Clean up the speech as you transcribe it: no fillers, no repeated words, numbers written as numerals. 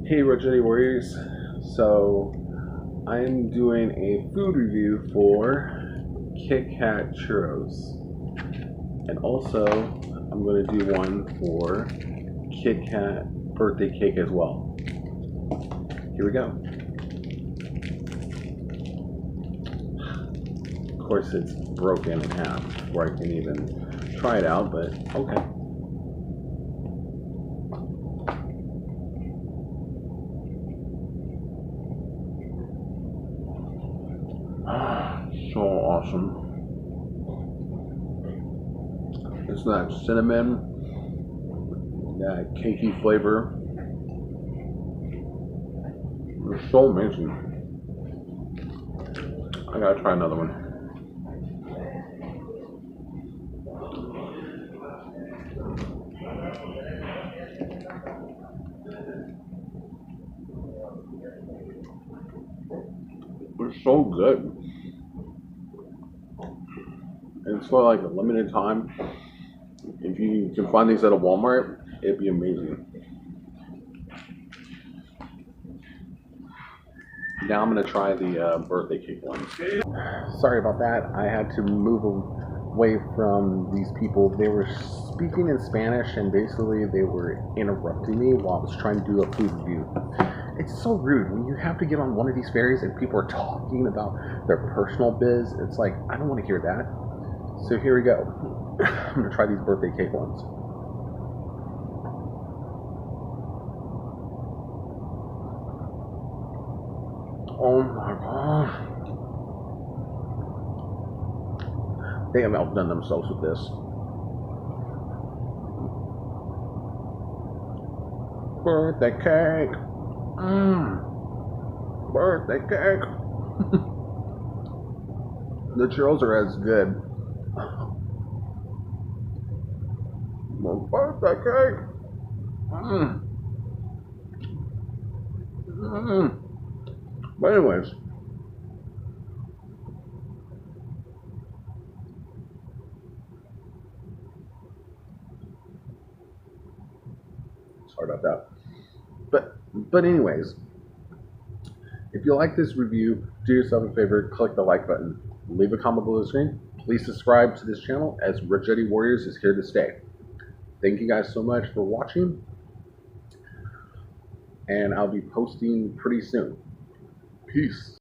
Hey Rajani Warriors, so I'm doing a food review for KitKat churros, and also I'm going to do one for KitKat birthday cake as well. Here we go. Of course it's broken in half before I can even try it out, but okay. So awesome. It's that cinnamon, that cakey flavor. It's so amazing. I gotta try another one. It's so good. And it's for like a limited time. If you can find these at a Walmart, it'd be amazing. Now I'm gonna try the birthday cake one. Sorry about that. I had to move away from these people. They were speaking in Spanish and basically they were interrupting me while I was trying to do a food review. It's so rude when you have to get on one of these ferries and people are talking about their personal biz. It's like, I don't want to hear that. So here we go. I'm gonna try these birthday cake ones. Oh my god. They have outdone themselves with this. Birthday cake. Birthday cake. The churros are as good. Birthday cake. But anyways, sorry about that. But anyways, if you like this review, do yourself a favor, click the like button, leave a comment below the screen. Please subscribe to this channel as Rajani Warriors is here to stay. Thank you guys so much for watching, and I'll be posting pretty soon. Peace.